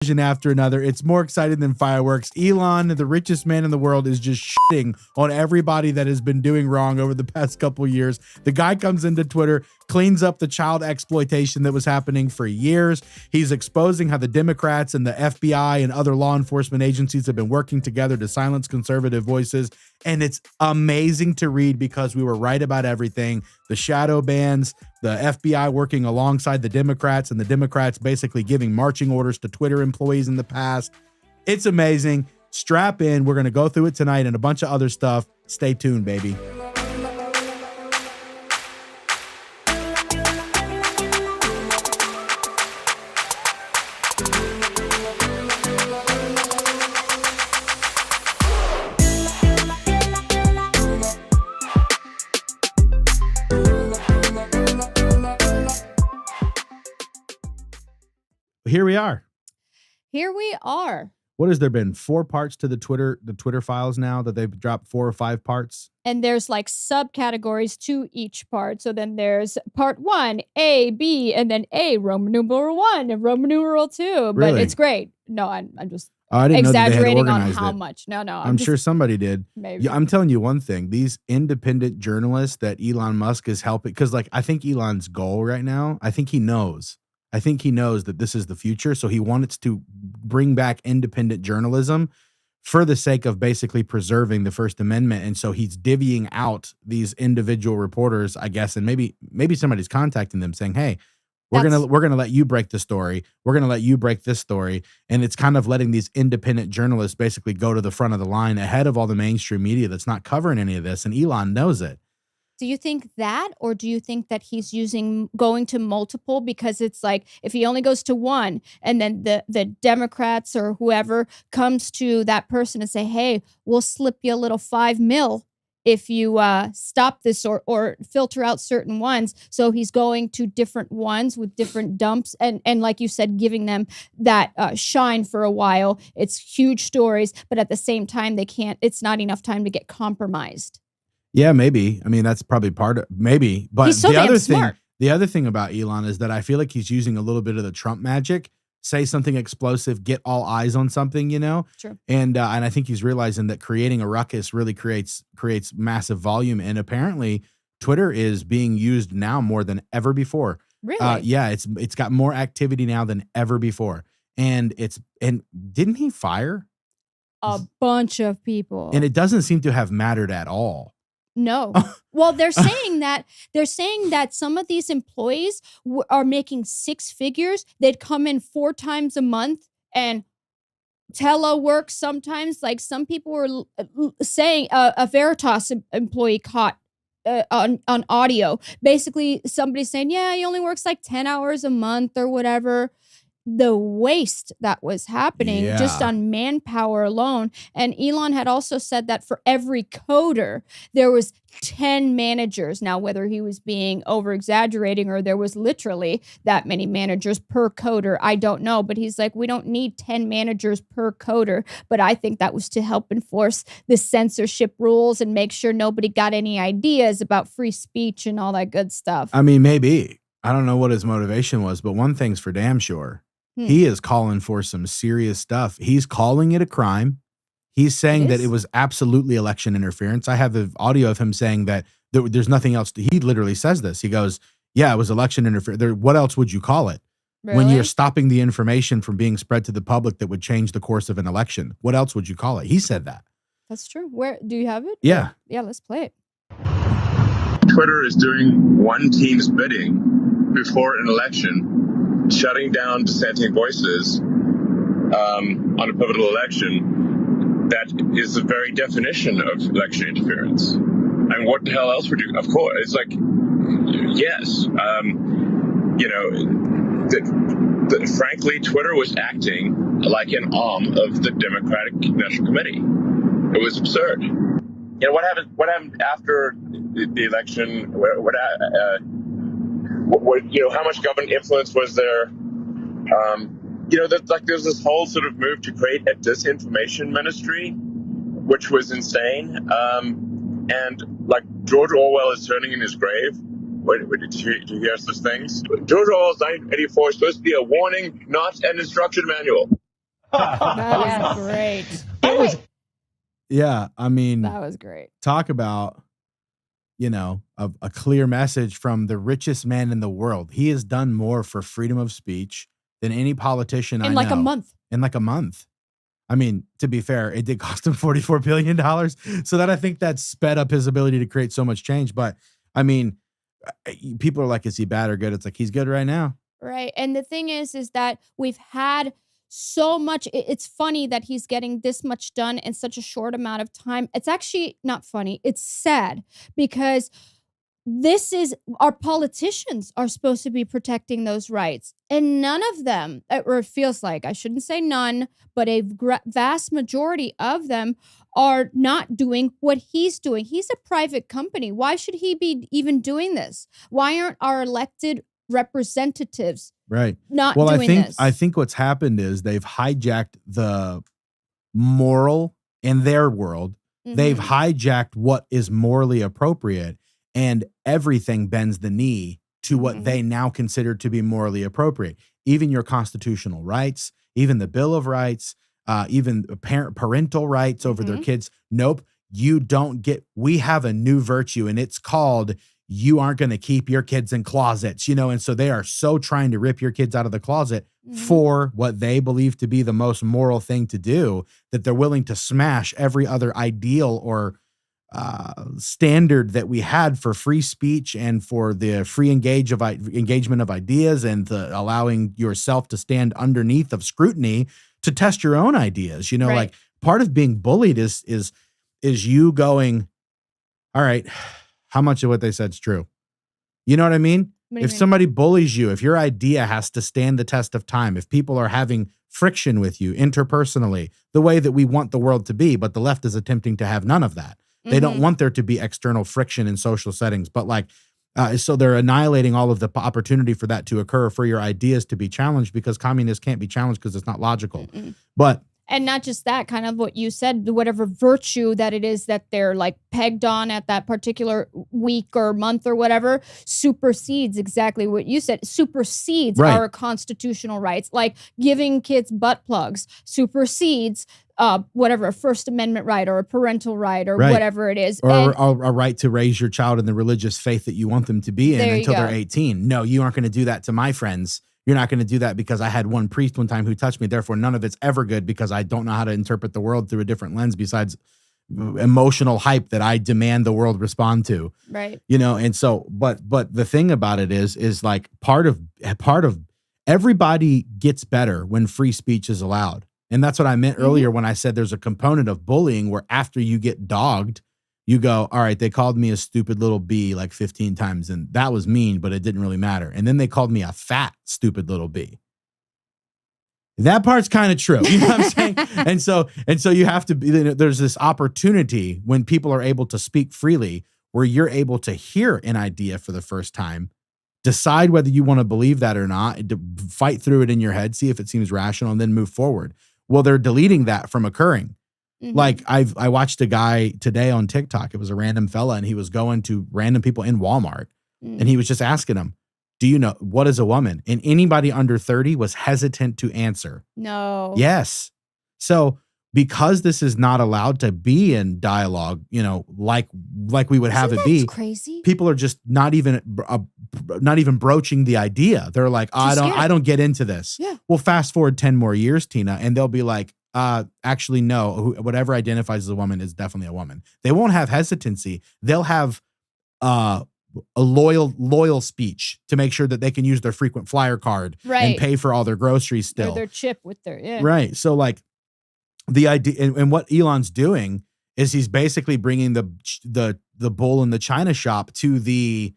after another. It's more exciting than fireworks. Elon, the richest man in the world, is just shitting on everybody that has been doing wrong over the past couple years. The guy comes into Twitter, cleans up the child exploitation that was happening for years. He's exposing how the Democrats and the FBI and other law enforcement agencies have been working together to silence conservative voices. And it's amazing to read because we were right about everything. The shadow bans, the FBI working alongside the Democrats, and the Democrats basically giving marching orders to Twitter employees in the past. It's amazing. Strap in. We're going to go through it tonight and a bunch of other stuff. Stay tuned, baby. Here we are. Here we are. What has there been? 4 parts to the Twitter files now that they've dropped 4 or 5 parts? And there's like subcategories to each part. So then there's part 1, A, B, and then A, Roman numeral 1 and Roman numeral 2. But Really? It's great. No, I'm just I didn't exaggerating know that they had on organized how it. much. No, I'm sure somebody did. Maybe. Yeah, I'm telling you one thing. These independent journalists that Elon Musk is helping, because like I think Elon's goal right now, I think he knows that this is the future. So he wants to bring back independent journalism for the sake of basically preserving the First Amendment. And so he's divvying out these individual reporters, I guess, and maybe somebody's contacting them saying, hey, we're gonna let you break the story. We're gonna let you break this story. And it's kind of letting these independent journalists basically go to the front of the line ahead of all the mainstream media that's not covering any of this. And Elon knows it. Do you think that, or do you think that he's going to multiple? Because it's like, if he only goes to one and then the Democrats or whoever comes to that person and say, hey, we'll slip you a little $5 million if you stop this or filter out certain ones. So he's going to different ones with different dumps. And like you said, giving them that shine for a while. It's huge stories, but at the same time, it's not enough time to get compromised. Yeah, maybe. I mean, that's probably part of maybe. But he's so damn smart. The other thing about Elon is that I feel like he's using a little bit of the Trump magic. Say something explosive, get all eyes on something, True. And I think he's realizing that creating a ruckus really creates massive volume. And apparently Twitter is being used now more than ever before. Really? Yeah, it's got more activity now than ever before. And didn't he fire a bunch of people? And it doesn't seem to have mattered at all. No. Well, they're saying that some of these employees are making 6 figures. They'd come in 4 times a month and telework sometimes. Like some people were saying a Veritas employee caught on audio. Basically, somebody saying, yeah, he only works like 10 hours a month or whatever. The waste that was happening just on manpower alone. And Elon had also said that for every coder, there was 10 managers. Now, whether he was being over exaggerating or there was literally that many managers per coder, I don't know. But he's like, we don't need 10 managers per coder. But I think that was to help enforce the censorship rules and make sure nobody got any ideas about free speech and all that good stuff. I mean, maybe. I don't know what his motivation was, but one thing's for damn sure. He is calling for some serious stuff. He's calling it a crime. He's saying that it was absolutely election interference. I have the audio of him saying that there's nothing else. He literally says this. He goes, yeah, it was election interference. What else would you call it? Really? When you're stopping the information from being spread to the public that would change the course of an election. What else would you call it? He said that. That's true. Where do you have it? Yeah. Yeah, let's play it. Twitter is doing one team's bidding before an election, shutting down dissenting voices on a pivotal eletion. That is the very definition of election interference. And what the hell else would you? Of course, it's like, yes, frankly, Twitter was acting like an arm of the Democratic National Committee. It was absurd. What happened after the election? How much government influence was there? There's this whole sort of move to create a disinformation ministry, which was insane. And like George Orwell is turning in his grave. Did you hear such things? George Orwell's 1984 is supposed to be a warning, not an instruction manual. That Yes. was great. It was Yeah, I mean, That was great. talk about, a clear message from the richest man in the world. He has done more for freedom of speech than any politician I know. In like a month. In like a month. I mean, to be fair, it did cost him $44 billion. So that I think that sped up his ability to create so much change. But I mean, people are like, is he bad or good? It's like, he's good right now. Right. And the thing is that we've had so much. It's funny that he's getting this much done in such a short amount of time. It's actually not funny. It's sad because this is our politicians are supposed to be protecting those rights, and none of them, or it feels like, I shouldn't say none, but a vast majority of them are not doing what he's doing. He's a private company. Why should he be even doing this? Why aren't our elected representatives Right. not Well, doing this? I think what's happened is they've hijacked the moral in their world. They've Mhm. hijacked what is morally appropriate, and everything bends the knee to what Mhm. they now consider to be morally appropriate. Even your constitutional rights, even the Bill of Rights, even parental rights over their Mhm. kids. Nope, you don't get. We have a new virtue, and it's called you aren't going to keep your kids in closets, and so they are so trying to rip your kids out of the closet Mhm. for what they believe to be the most moral thing to do, that they're willing to smash every other ideal or standard that we had for free speech and for the free engagement of ideas and the allowing yourself to stand underneath of scrutiny to test your own ideas. Right. Like part of being bullied is you going, all right, how much of what they said is true? You know what I mean? What do you If mean? somebody bullies you, if your idea has to stand the test of time, if people are having friction with you interpersonally, the way that we want the world to be, but the left is attempting to have none of that. They don't Mhm. want there to be external friction in social settings, but so they're annihilating all of the opportunity for that to occur, for your ideas to be challenged, because communists can't be challenged because it's not logical. Mm-mm. But And not just that, kind of what you said, whatever virtue that it is that they're like pegged on at that particular week or month or whatever, supersedes exactly what you said, supersedes Right. our constitutional rights. Like giving kids butt plugs supersedes whatever, a First Amendment right or a parental right or Right. whatever it is. or And a right to raise your child in the religious faith that you want them to be in There you until they're go. 18. No, you aren't going to do that to my friends. You're not going to do that because I had one priest one time who touched me. Therefore, none of it's ever good because I don't know how to interpret the world through a different lens besides emotional hype that I demand the world respond to. right. And so, but the thing about it is like part of everybody gets better when free speech is allowed. And that's what I meant earlier when I said there's a component of bullying where after you get dogged, you go, all right, they called me a stupid little bee like 15 times, and that was mean, but it didn't really matter. And then they called me a fat, stupid little bee. That part's kind of true. You know what I'm saying? and so you have to be, there's this opportunity when people are able to speak freely where you're able to hear an idea for the first time, decide whether you want to believe that or not, fight through it in your head, see if it seems rational, and then move forward. Well, they're deleting that from occurring. Mhm. Like I watched a guy today on TikTok. It was a random fella, and he was going to random people in Walmart, Mm. and he was just asking them, do you know what is a woman? And anybody under 30 was hesitant to answer. No. Yes. So because this is not allowed to be in dialogue, like we would have Isn't it that be, crazy? people are just not even broaching the idea. They're like, Too scared. I don't get into this. Yeah. Well, fast forward 10 more years, Tina, and they'll be like, actually, no, whatever identifies as a woman is definitely a woman. They won't have hesitancy. They'll have a loyal speech to make sure that they can use their frequent flyer card and Right. pay for all their groceries Or still. their chip with their, yeah. Right. So like the idea and what Elon's doing is he's basically bringing the bull in the China shop to the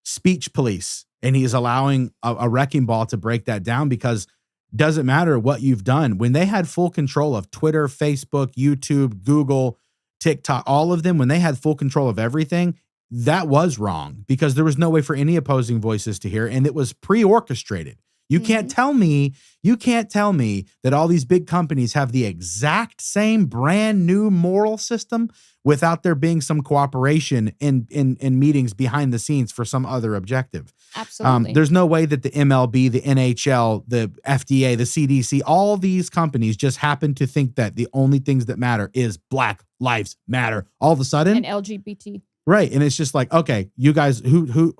speech police, and he's allowing a wrecking ball to break that down, because doesn't matter what you've done. When they had full control of Twitter, Facebook, YouTube, Google, TikTok, all of them, when they had full control of everything, that was wrong because there was no way for any opposing voices to hear, and it was pre-orchestrated. You can't tell me that all these big companies have the exact same brand new moral system without there being some cooperation in meetings behind the scenes for some other objective. Absolutely. There's no way that the MLB, the NHL, the FDA, the CDC, all these companies just happen to think that the only things that matter is Black Lives Matter. All of a sudden, and LGBT. right? And it's just like, okay, you guys,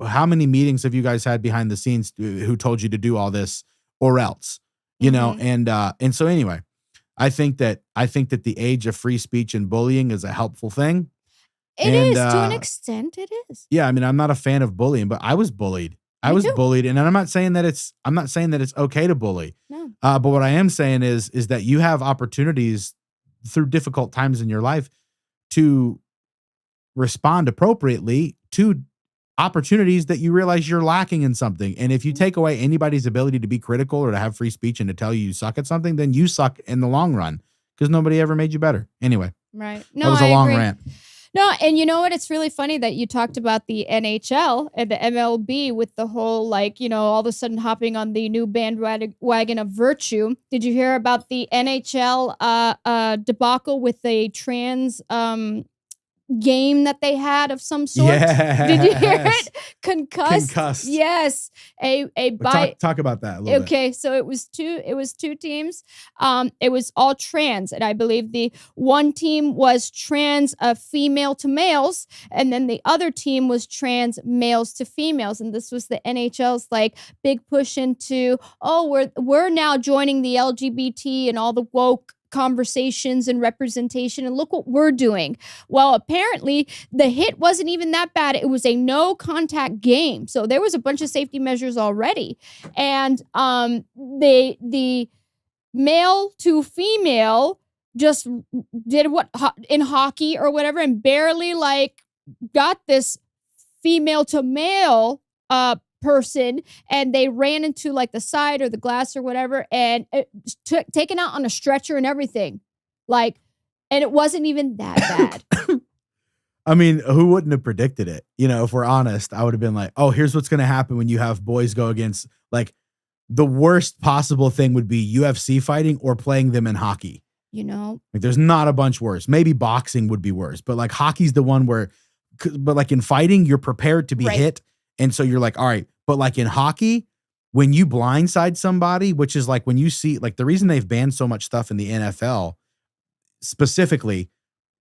how many meetings have you guys had behind the scenes who told you to do all this, or else, you know? And so anyway, I think that the age of free speech and bullying is a helpful thing. It is to an extent. It is. Yeah, I mean, I'm not a fan of bullying, but I was bullied. I was bullied, and I'm not saying that it's okay to bully. No. But what I am saying is that you have opportunities through difficult times in your life to respond appropriately to opportunities that you realize you're lacking in something. And if you take away anybody's ability to be critical or to have free speech and to tell you suck at something, then you suck in the long run because nobody ever made you better. Anyway. Right. No, that was a long rant. No, and you know what? It's really funny that you talked about the NHL and the MLB with the whole, like, you know, all of a sudden hopping on the new bandwagon of virtue. Did you hear about the NHL debacle with the trans game that they had of some sort? Yes. Did you hear it? Concussed. Yes. Talk about that a little bit. Okay, so it was two teams. It was all trans, and I believe the one team was trans female to males, and then the other team was trans males to females. And this was the NHL's like big push into, oh, we're now joining the LGBT and all the woke conversations and representation, and look what we're doing. Well, apparently the hit wasn't even that bad. It was a no contact game, so there was a bunch of safety measures already. And the male to female just did what in hockey or whatever, and barely like got this female to male person, and they ran into like the side or the glass or whatever, and taken out on a stretcher and everything, like, and it wasn't even that bad. I mean, who wouldn't have predicted it? You know, if we're honest, I would have been like, oh, here's what's going to happen when you have boys go against, like, the worst possible thing would be UFC fighting or playing them in hockey. You know, like, there's not a bunch worse. Maybe boxing would be worse, but like hockey's the one where, but like in fighting, you're prepared to be hit. And so you're like, all right. But like in hockey, when you blindside somebody, which is like when you see, like, the reason they've banned so much stuff in the NFL specifically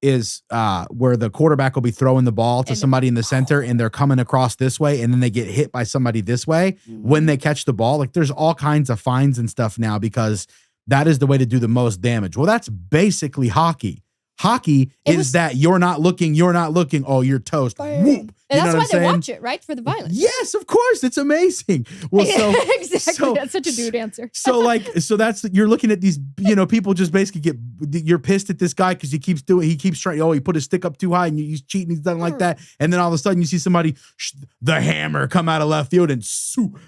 is where the quarterback will be throwing the ball to somebody in the center, and they're coming across this way, and then they get hit by somebody this way. When they catch the ball, like, there's all kinds of fines and stuff now because that is the way to do the most damage. Well, that's basically hockey. Hockey is that you're not looking. Oh, you're toast. Whoop. And that's why they watch it, right? For the violence. Yes, of course. It's amazing. Well, so exactly. That's such a dude answer. So that's, you're looking at these, you know, people just basically you're pissed at this guy because he keeps trying. Oh, he put his stick up too high and he's cheating. He's done like that. And then all of a sudden you see somebody, the hammer come out of left field and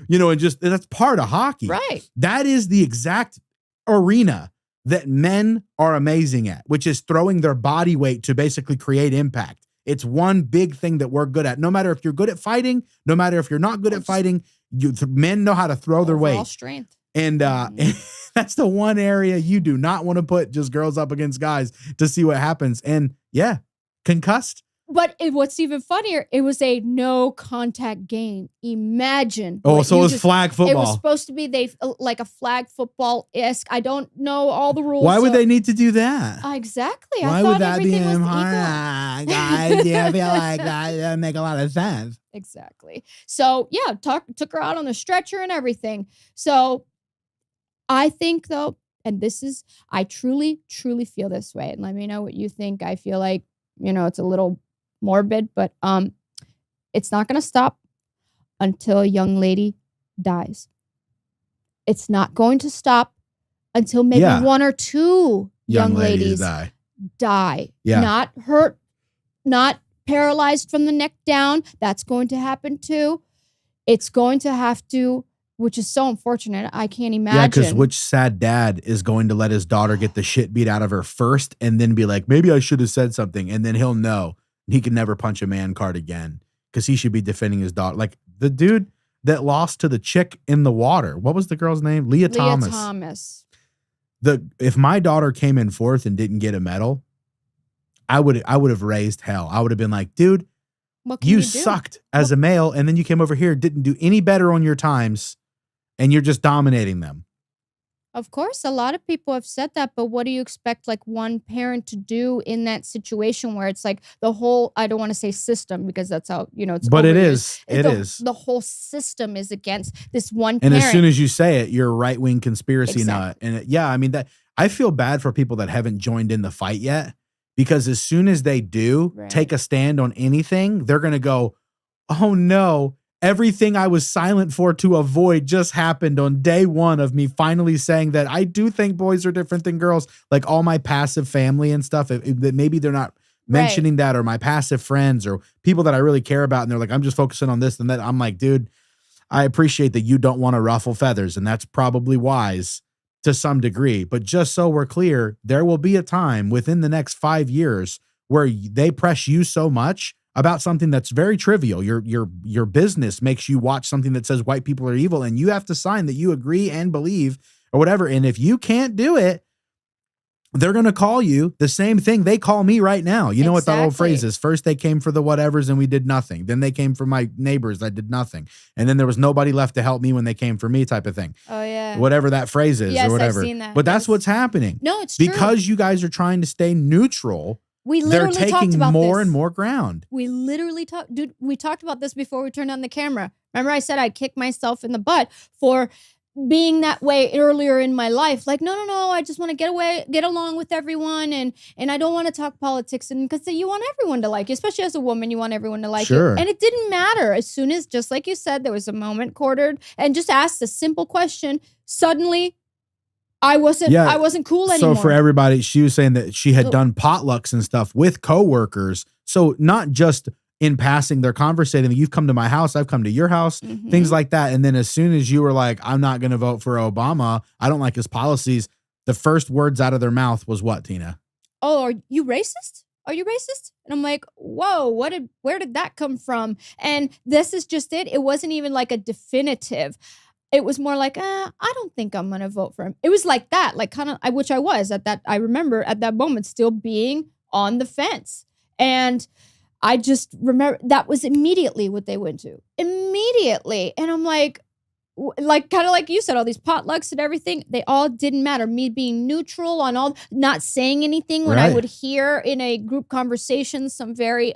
you know, and that's part of hockey. Right. That is the exact arena that men are amazing at, which is throwing their body weight to basically create impact. It's one big thing that we're good at. No matter if you're good at fighting, no matter if you're not good at fighting, men know how to throw their weight. Strength. And that's the one area you do not want to put just girls up against guys to see what happens. And yeah, concussed. But what's even funnier, it was a no contact game. Imagine. Oh, so it was flag football. It was supposed to be like a flag football-esque. I don't know all the rules. Why would they need to do that? Exactly. Why I thought would that be everything was hard? Guys, yeah, I feel like that doesn't make a lot of sense. Exactly. So yeah, took her out on the stretcher and everything. So I think though, and I truly, truly feel this way. And let me know what you think. I feel like, you know, it's a little morbid, but it's not going to stop until a young lady dies. It's not going to stop until maybe one or two young ladies die. Yeah. Not hurt, not paralyzed from the neck down. That's going to happen too. It's going to have to, which is so unfortunate. I can't imagine. Yeah, because which sad dad is going to let his daughter get the shit beat out of her first and then be like, maybe I should have said something, and then he'll know he can never punch a man card again because he should be defending his daughter. Like the dude that lost to the chick in the water. What was the girl's name? Leah Thomas. If my daughter came in fourth and didn't get a medal, I would have raised hell. I would have been like, dude, What can You you do? sucked as a male, and then you came over here, didn't do any better on your times, and you're just dominating them. Of course, a lot of people have said that, but what do you expect like one parent to do in that situation where it's like the whole, I don't want to say system because that's how, it's But it overused. is. It is. The whole system is against this one And parent. as soon as you say it, you're a right-wing conspiracy nut. Exactly. And I mean, that I feel bad for people that haven't joined in the fight yet, because as soon as they do take a stand on anything, they're going to go, oh no, everything I was silent for to avoid just happened on day one of me finally saying that I do think boys are different than girls. Like all my passive family and stuff, that maybe they're not mentioning that, or my passive friends or people that I really care about. And they're like, I'm just focusing on this and that. I'm like, dude, I appreciate that you don't want to ruffle feathers. And that's probably wise to some degree. But just so we're clear, there will be a time within the next 5 years where they press you so much about something that's very trivial. Your business makes you watch something that says white people are evil, and you have to sign that you agree and believe or whatever. And if you can't do it, they're going to call you the same thing they call me right now. You know what that old phrase is? First they came for the whatevers and we did nothing. Then they came for my neighbors. I did nothing. And then there was nobody left to help me when they came for me, type of thing. Oh yeah. Whatever that phrase is, or whatever. I've seen that. But that's what's happening. No, it's true. Because you guys are trying to stay neutral. We literally they're taking talked about more this. and more ground. We literally talked, dude. We talked about this before we turned on the camera. Remember, I said I kicked myself in the butt for being that way earlier in my life. Like, no, I just want to get along with everyone, and I don't want to talk politics, and because you want everyone to like you, especially as a woman, you want everyone to like you. And it didn't matter. As soon as, just like you said, there was a moment quartered, and just asked a simple question, suddenly I wasn't cool anymore. So for everybody, she was saying that she had done potlucks and stuff with coworkers. So not just in passing, they're conversating. You've come to my house, I've come to your house, things like that. And then as soon as you were like, I'm not going to vote for Obama, I don't like his policies, the first words out of their mouth was what, Tina? Oh, are you racist? Are you racist? And I'm like, whoa, where did that come from? And this is just it. It wasn't even like a definitive. It was more like, I don't think I'm going to vote for him. It was like that, like kind of, which I was at that. I remember at that moment still being on the fence. And I just remember that was immediately what they went to. Immediately. And I'm like kind of like you said, all these potlucks and everything, they all didn't matter. Me being neutral on all, not saying anything when I would hear in a group conversation some very,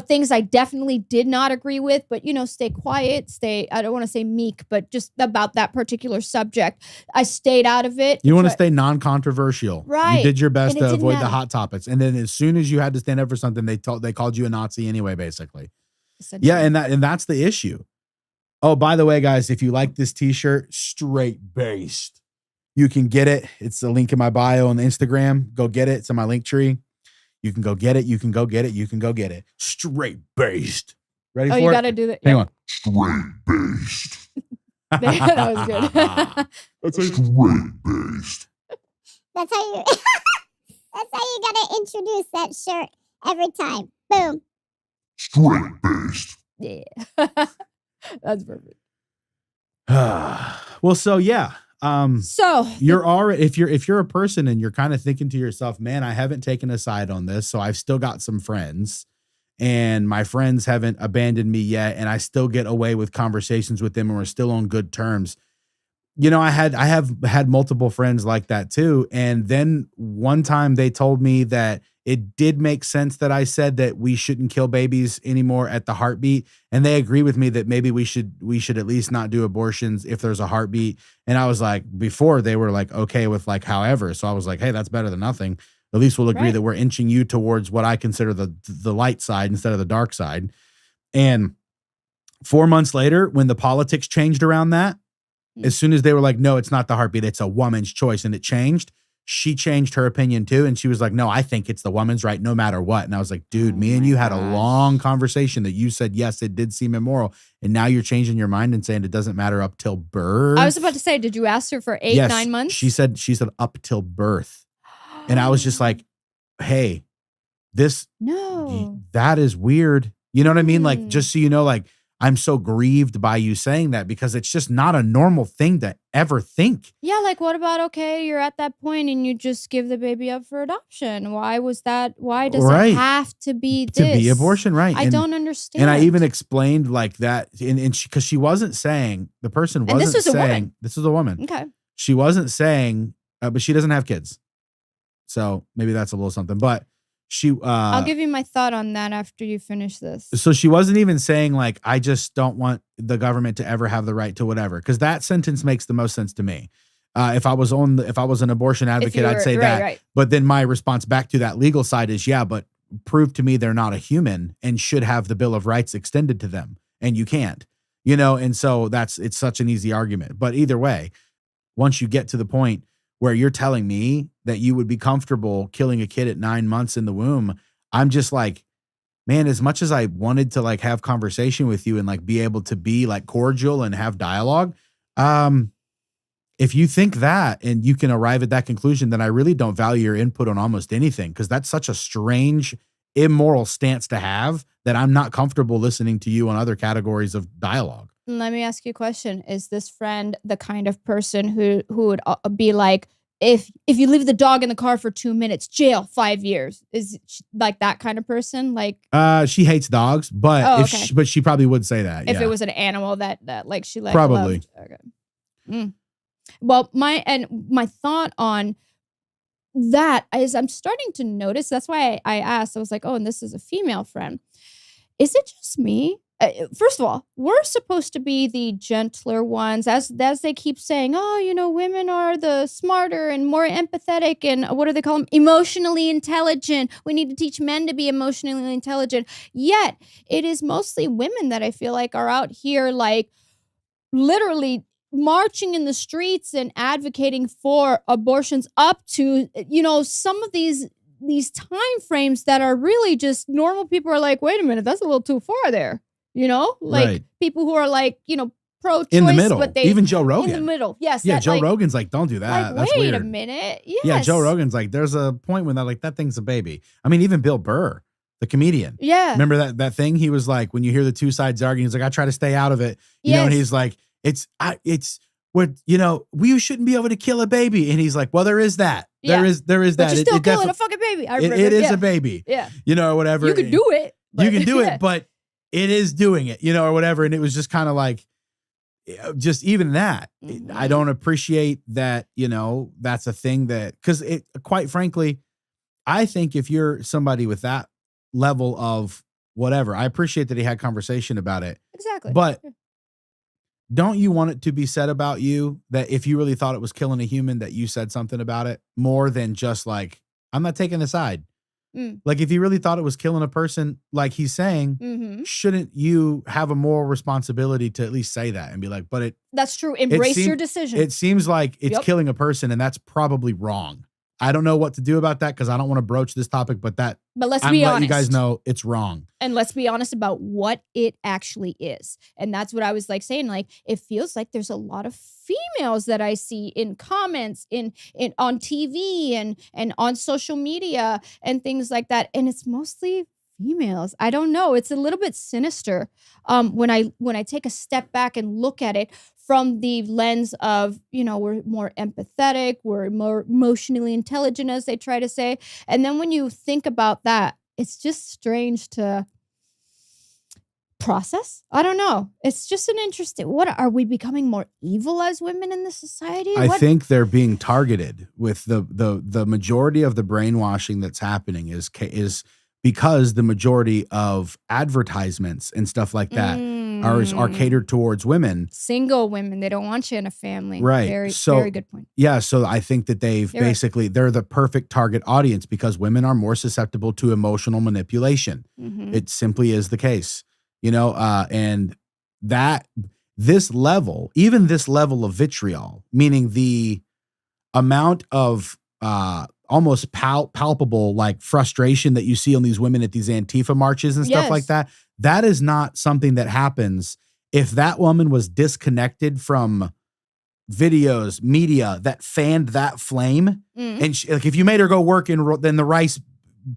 things I definitely did not agree with, but, stay quiet, I don't want to say meek, but just about that particular subject. I stayed out of it. You want to stay non-controversial. Right. You did your best to avoid the hot topics. And then as soon as you had to stand up for something, they called you a Nazi anyway, basically. Yeah, and that's the issue. Oh, by the way, guys, if you like this t-shirt, straight based, you can get it. It's the link in my bio on the Instagram. Go get it. It's in my link tree. You can go get it. You can go get it. You can go get it. Straight based. Ready for it? Oh, you got to do that. Hang on. Straight based. That was good. That's straight based. That's how you that's how you gotta introduce that shirt every time. Boom. Straight based. Yeah. That's perfect. Well, so yeah. So you're already, if you're a person and you're kind of thinking to yourself, man, I haven't taken a side on this, so I've still got some friends, and my friends haven't abandoned me yet, and I still get away with conversations with them, and we're still on good terms. I have had multiple friends like that too. And then one time they told me that it did make sense that I said that we shouldn't kill babies anymore at the heartbeat. And they agree with me that maybe we should at least not do abortions if there's a heartbeat. And I was like, before they were like, okay with like, however, so I was like, hey, that's better than nothing. At least we'll agree that we're inching you towards what I consider the light side instead of the dark side. And 4 months later, when the politics changed around that, as soon as they were like, no, it's not the heartbeat, it's a woman's choice, and it changed, she changed her opinion too. And she was like, no, I think it's the woman's right no matter what. And I was like, dude, me and you had a long conversation that you said, yes, it did seem immoral. And now you're changing your mind and saying it doesn't matter up till birth. I was about to say, did you ask her for 9 months? She said up till birth. And I was just like, hey, that is weird. You know what I mean? Like, just so you know, like, I'm so grieved by you saying that because it's just not a normal thing to ever think. Yeah, like what about, okay, you're at that point and you just give the baby up for adoption. Why was that? Why does Right. it have to be this? To be abortion, right. I don't understand. And I even explained like that, and because she wasn't saying, the person wasn't this was a saying, woman. this was a woman. Okay. She wasn't saying, but she doesn't have kids. So maybe that's a little something, but I'll give you my thought on that after you finish this. so she wasn't even saying like, I just don't want the government to ever have the right to whatever. Cause that sentence makes the most sense to me. If I was an abortion advocate, I'd say that. Right. But then my response back to that legal side is, yeah, but prove to me they're not a human and should have the Bill of Rights extended to them. And you can't, and so it's such an easy argument. But either way, once you get to the point where you're telling me that you would be comfortable killing a kid at 9 months in the womb, I'm just like, man, as much as I wanted to like have conversation with you and like be able to be like cordial and have dialogue, if you think that and you can arrive at that conclusion, then I really don't value your input on almost anything, because that's such a strange, immoral stance to have that I'm not comfortable listening to you on other categories of dialogue. Let me ask you a question. Is this friend the kind of person who would be like, if you leave the dog in the car for 2 minutes, jail 5 years? Is she like that kind of person? Like, she hates dogs, but okay. she probably would say that. If it was an animal that like she like probably. Loved. Okay. Well, my thought on that is I'm starting to notice. That's why I asked. I was like, oh, and this is a female friend. Is it just me? First of all, we're supposed to be the gentler ones, as they keep saying, oh, women are the smarter and more empathetic and what do they call them? Emotionally intelligent. We need to teach men to be emotionally intelligent. Yet it is mostly women that I feel like are out here like literally marching in the streets and advocating for abortions up to, some of these time frames that are really just normal people are like, wait a minute, that's a little too far there. Right. People who are like, pro-choice. In the middle. But Even Joe Rogan. In the middle. Yes. Yeah, Joe Rogan's like, don't do that. That's wait weird. a minute. Yes. Yeah, Joe Rogan's like, there's a point when they're like, that thing's a baby. I mean, even Bill Burr, the comedian. Yeah. Remember that thing? He was like, when you hear the two sides arguing, he's like, I try to stay out of it. And he's like, we shouldn't be able to kill a baby. And he's like, well, there is that. Yeah. There is that. But you're still killing a fucking baby. It is a baby. Yeah. Or whatever. You could do it. You can do it, but it is doing it, or whatever. And it was just kind of like, just even that. Mm-hmm. I don't appreciate that, that's a thing that, because quite frankly, I think if you're somebody with that level of whatever, I appreciate that he had conversation about it. Exactly. But don't you want it to be said about you that if you really thought it was killing a human, that you said something about it more than just like, I'm not taking a side. Like if you really thought it was killing a person, like he's saying, shouldn't you have a moral responsibility to at least say that and be like, but that's true. Embrace your decision. It seems like it's killing a person, and that's probably wrong. I don't know what to do about that because I don't want to broach this topic, but let's be honest. You guys know it's wrong. And let's be honest about what it actually is. And that's what I was like saying. Like, it feels like there's a lot of females that I see in comments, in on TV and on social media and things like that. And it's mostly females. I don't know. It's a little bit sinister when I take a step back and look at it from the lens of, we're more empathetic, we're more emotionally intelligent, as they try to say. And then when you think about that, it's just strange to process. I don't know. It's just an interesting, what are we becoming more evil as women in this society? I think they're being targeted with the majority of the brainwashing that's happening is because the majority of advertisements and stuff like that are catered towards women. Single women. They don't want you in a family. Right. Very good point. Yeah. So I think that they're the perfect target audience because women are more susceptible to emotional manipulation. It simply is the case, and that this level of vitriol, meaning the amount of, almost palpable like frustration that you see on these women at these Antifa marches and stuff like that. That is not something that happens if that woman was disconnected from videos, media that fanned that flame. And like if you made her go work in the rice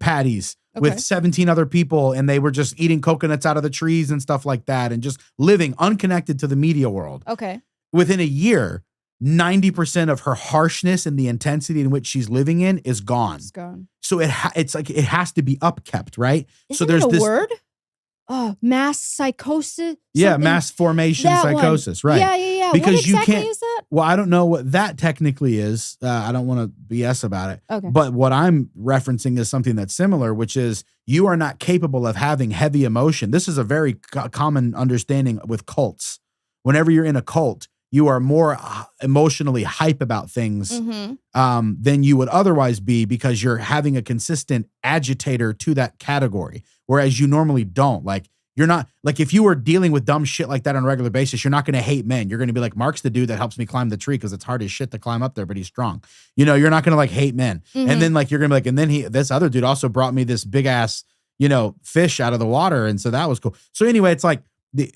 paddies with 17 other people, and they were just eating coconuts out of the trees and stuff like that, and just living unconnected to the media world. Okay. Within a year, 90% of her harshness and the intensity in which she's living in is gone. It's gone. So it's like it has to be upkept, right? Isn't so there's it a this word? Oh, mass psychosis. Yeah, something? mass formation That psychosis, one. right? Yeah. Because what exactly you can't. is that? Well, I don't know what that technically is. I don't want to BS about it. Okay. But what I'm referencing is something that's similar, which is you are not capable of having heavy emotion. This is a very common understanding with cults. Whenever you're in a cult, you are more emotionally hype about things than you would otherwise be because you're having a consistent agitator to that category, whereas you normally don't. Like, you're not, like, if you were dealing with dumb shit like that on a regular basis, you're not going to hate men. You're going to be like, Mark's the dude that helps me climb the tree because it's hard as shit to climb up there, but he's strong. You know, you're not going to like hate men. And then like, you're going to be like, and then this other dude also brought me this big ass, fish out of the water. And so that was cool. So anyway, it's like,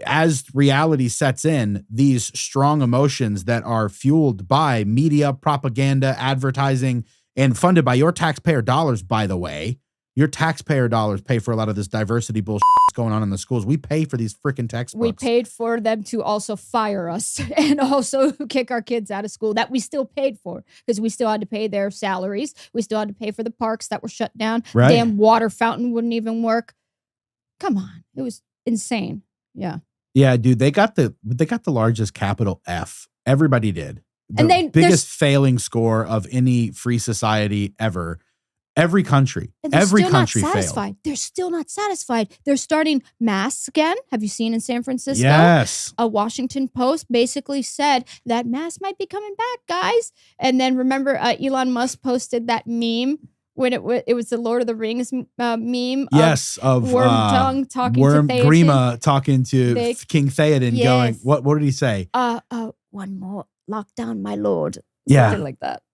as reality sets in, these strong emotions that are fueled by media, propaganda, advertising, and funded by your taxpayer dollars, by the way. Your taxpayer dollars pay for a lot of this diversity bullshit that's going on in the schools. We pay for these freaking textbooks. We paid for them to also fire us and also kick our kids out of school that we still paid for because we still had to pay their salaries. We still had to pay for the parks that were shut down. Right. Damn water fountain wouldn't even work. Come on. It was insane. Yeah. Yeah, dude, they got the largest capital F. Everybody did. And biggest failing score of any free society ever. Every country failed. They're still not satisfied. They're starting masks again. Have you seen in San Francisco? Yes. A Washington Post basically said that masks might be coming back, guys. And then remember, Elon Musk posted that meme when it was the Lord of the Rings meme. Yes, of Wormtongue talking to Theoden. Grima talking to King Theoden, going, what did he say? One more lockdown, my lord. Yeah. Something like that.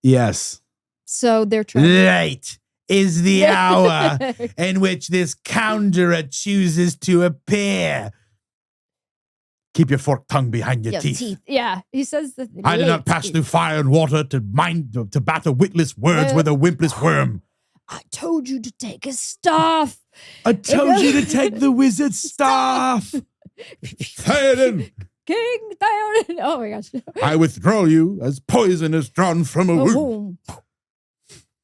Yes. So they're trying. Late is the hour in which this conjurer chooses to appear. Keep your forked tongue behind your teeth. Yeah, he says that. I did not pass through fire and water to batter witless words with a wimpless worm. I told you to take his staff. I told you to take the wizard's staff. Theoden. King Theoden. Oh my gosh. I withdraw you as poison is drawn from a wound.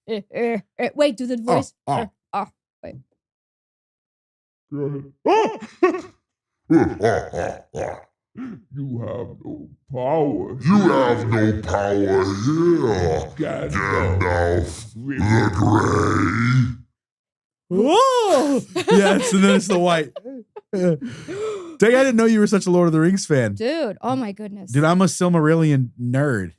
Wait, do the voice. Wait. You have no power. You have no power here, Gandalf the Grey. Whoa! Yes, and then it's the white. Dang, I didn't know you were such a Lord of the Rings fan. Dude, oh my goodness. Dude, I'm a Silmarillion nerd.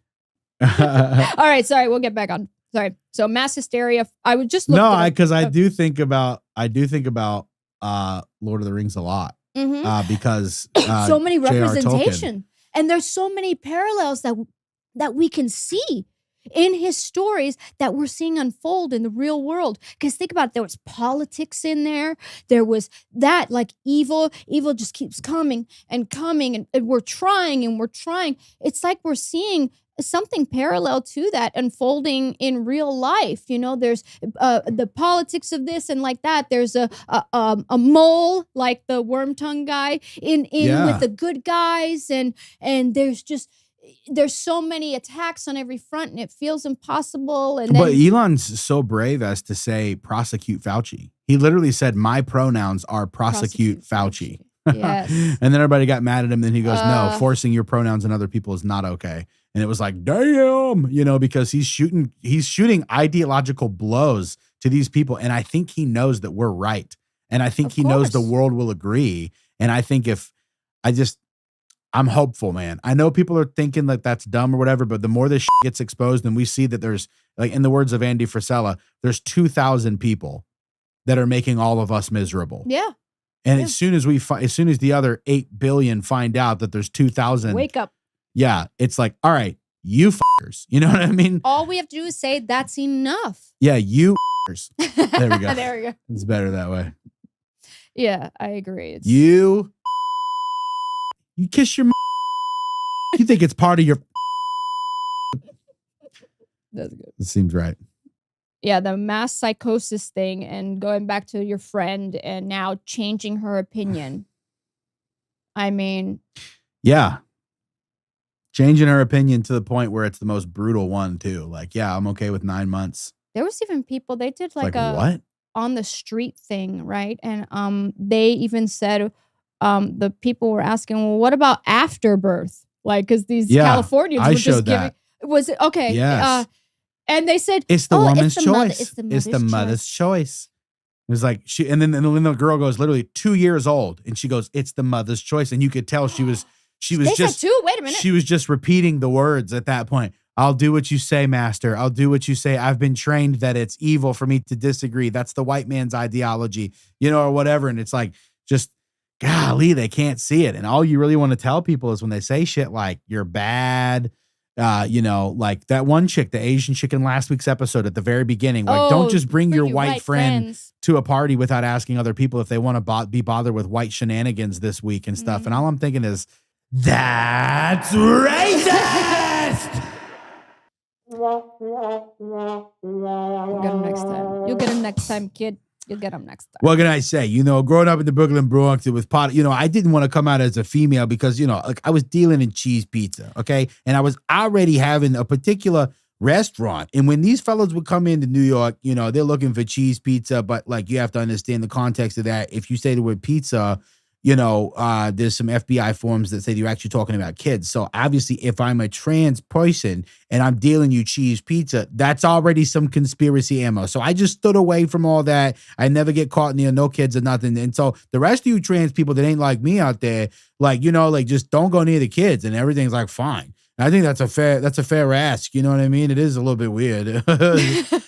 All right, sorry, we'll get back on. Sorry. So mass hysteria. I would just look. No, because I do think about Lord of the Rings a lot. Because so many J.R. representation, Tolkien. and there's so many parallels that we can see in his stories that we're seeing unfold in the real world. Because think about it, there was politics in there. There was that, like, evil just keeps coming and coming, and we're trying and we're trying. It's like we're seeing something parallel to that unfolding in real life. You know, there's the politics of this and like that. There's a mole like the Wormtongue guy in with the good guys, and there's so many attacks on every front, and it feels impossible. And but Elon's so brave as to say prosecute Fauci. He literally said, "My pronouns are prosecute Fauci." Yes. And then everybody got mad at him. Then he goes, "No, forcing your pronouns on other people is not okay." And it was like, damn, because he's shooting ideological blows to these people. And I think he knows that we're right. And I think he knows the world will agree. And I think I'm hopeful, man. I know people are thinking that that's dumb or whatever, but the more this shit gets exposed, and we see that there's, like, in the words of Andy Frisella, there's 2,000 people that are making all of us miserable. Yeah. And as soon as the other 8 billion find out that there's 2,000, wake up. Yeah, it's like, all right, you fuckers. You know what I mean? All we have to do is say that's enough. Yeah, you fuckers. There we go. There we go. It's better that way. Yeah, I agree. You kiss your you think it's part of your That's good. It seems right. the mass psychosis thing and going back to your friend and now changing her opinion. I mean, yeah. Changing her opinion to the point where it's the most brutal one too. Like, yeah, I'm okay with 9 months. there was even people, they did like a what? on the street thing, right? And they even said the people were asking, well, what about afterbirth? Like, because these Californians I were just showed giving. that. Was it okay? Yes. And they said It's the woman's it's the mother- choice. It's the mother's choice. It was like and then the girl goes literally 2 years old, and she goes, "It's the mother's choice," and you could tell she was They just said two. Wait a minute. she was just repeating the words at that point. I'll do what you say, master. I'll do what you say. I've been trained that it's evil for me to disagree. That's the white man's ideology, or whatever. And it's like, just golly, they can't see it. And all you really want to tell people is when they say shit like you're bad, like that one chick, the Asian chick in last week's episode at the very beginning, like don't just bring your white friend friends. to a party without asking other people if they want to be bothered with white shenanigans this week and stuff. And all I'm thinking is, that's racist. You'll get him next time. You'll get him next time, kid. You'll get him next time. What can I say? Growing up in the Brooklyn Bronx, it was I didn't want to come out as a female because, like I was dealing in cheese pizza, okay? And I was already having a particular restaurant. And when these fellows would come into New York, they're looking for cheese pizza, but like you have to understand the context of that. If you say the word pizza, there's some FBI forms that say you're actually talking about kids. So obviously, if I'm a trans person and I'm dealing you cheese pizza, that's already some conspiracy ammo. So I just stood away from all that. I never get caught near no kids or nothing. And so the rest of you trans people that ain't like me out there, just don't go near the kids and everything's like fine. And I think that's a fair ask. You know what I mean? It is a little bit weird. I feel